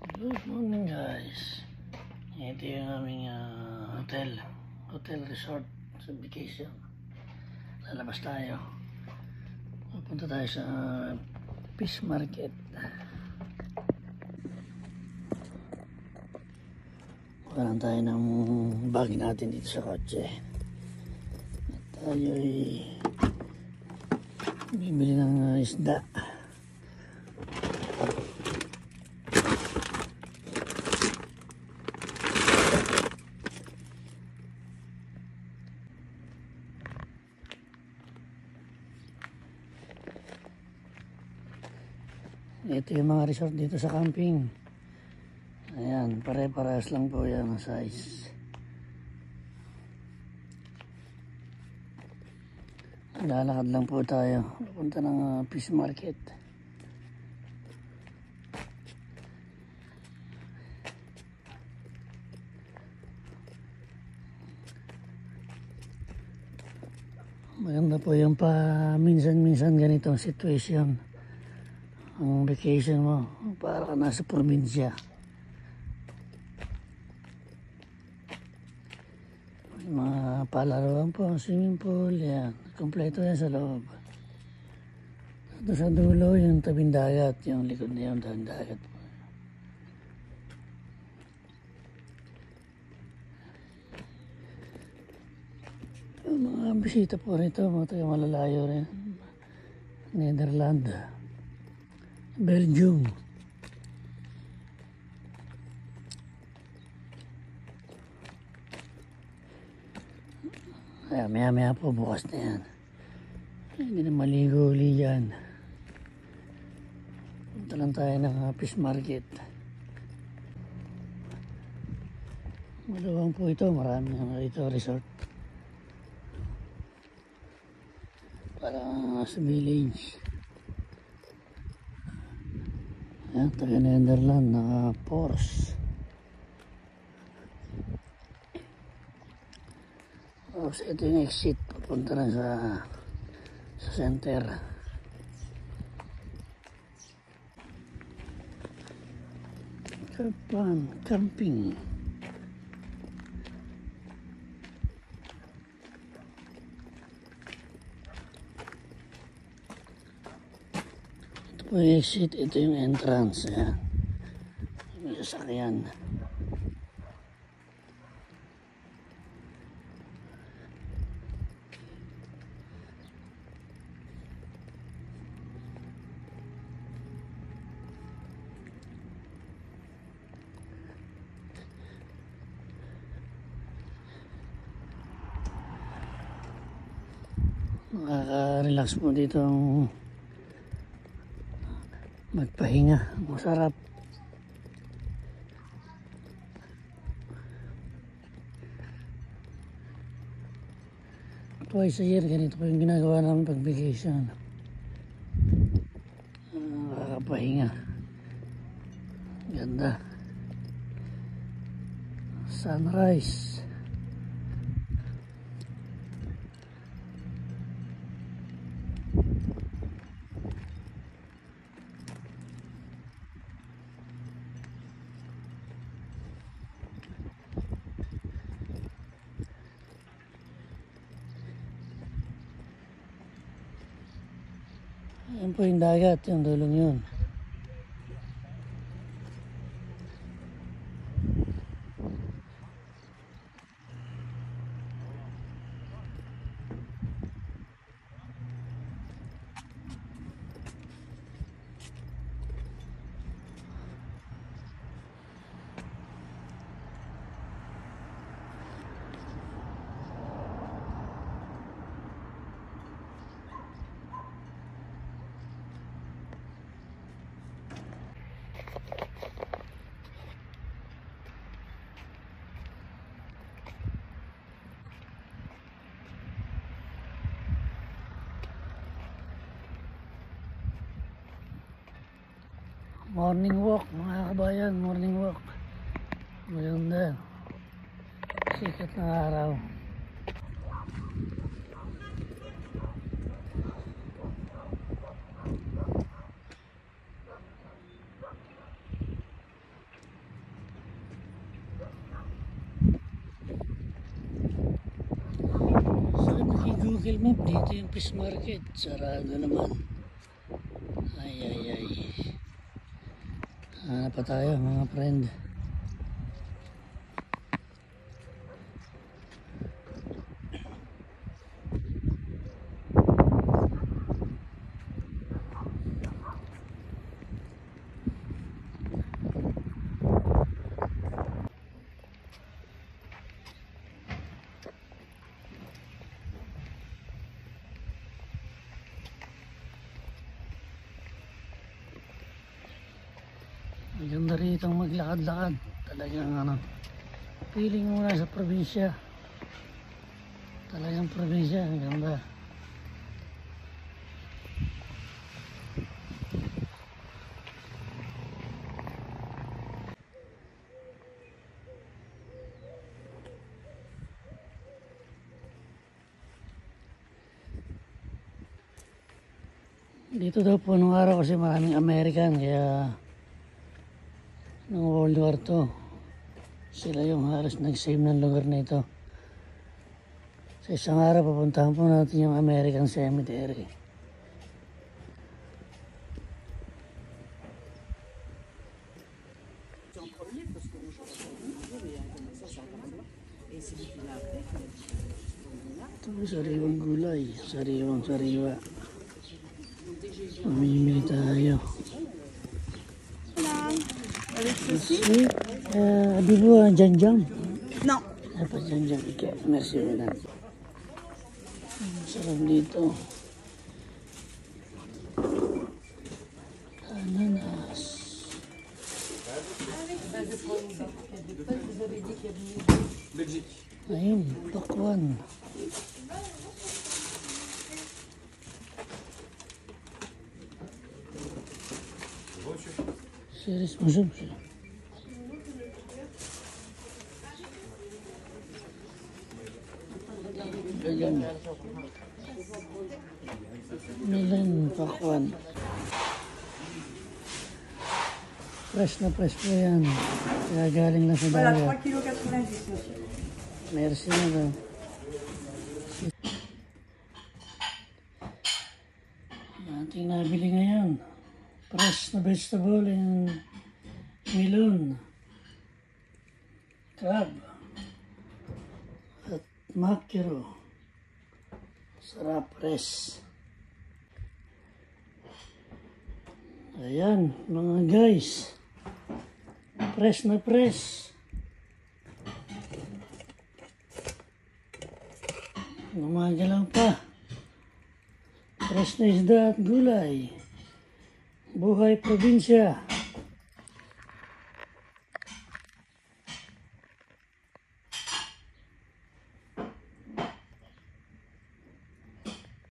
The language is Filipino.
Good morning guys. Ito yung aming hotel resort sa vacation. Lalabas tayo. Pupunta tayo sa fish market. Kuha tayo ng bag natin dito sa kotse. At tayo ay bibili ng isda. Ito yung mga resort dito sa camping. Ayan, pare-parehas lang po yan ang size. Lalakad lang po tayo. Pupunta ng fish market. Maganda po yung minsan-minsan ganitong situation. Ang vacation mo, para ka nasa probinsya. May mga palaruan po, swimming pool, yan. Kompleto yan sa loob. Ito sa dulo, yung tabing dagat, yung likod na yung tabing dagat. Yung mga bisita po rito, mga taga malalayo rin. Netherlands. Belgium. Kaya maya po bukas na yan. Hindi na maligo uli dyan. Punta lang tayo ng fish market. Maluwang po ito. Marami na ito resort. Parang sa village. Ayan, taga Netherlands na Porsche. Tapos ito yung exit papunta na sa center. Kapan camping. Ito po yung exit, ito yung entrance. Ayan. May sasakyan. Makaka-relax mo dito ang magpahinga. Masarap. Twice a year, ganito po yung ginagawa namin pag vacation. Makakapahinga. Ganda. Sunrise. Ayan po yung dagat, yung dulong yun. Morning walk mga kabayan, morning walk. Maganda. Sikat na araw. Google Map, dito yung fish market. Sarado naman. Ay, ay, ay. Hanap pa tayo mga friend. Maganda rito maglakad-lakad. Talagang ano, feeling mo na sa probinsya. Talagang probinsya, ang ganda. Dito daw po nung araw kasi maraming American, kaya noong World War II sila yung halos nag-save ng lugar na ito. Sa isang araw pupuntahan po natin yung American Cemetery. Ito sariwang gulay, sariwang sariwa. Mamimili tayo. Avez-vous un jam-jam? Non. Pas jam-jam, ok. Merci madame. Sarap dito. Ananas. Ayun, pakwan. Series masuk sih. Ayan. Milan, pakwan. Fresh na fresh po yan. Kaya galing na sa Voilà, dagat. 3,90 kg, monsieur. Merci na daw. Ating nabili ngayon. Fresh na vegetable and melon. Crab. At mackerel. Sarap fresh. Ayan, mga guys. Fresh na fresh. Gumagalaw pa. Fresh na isda at gulay. Buhay probinsya.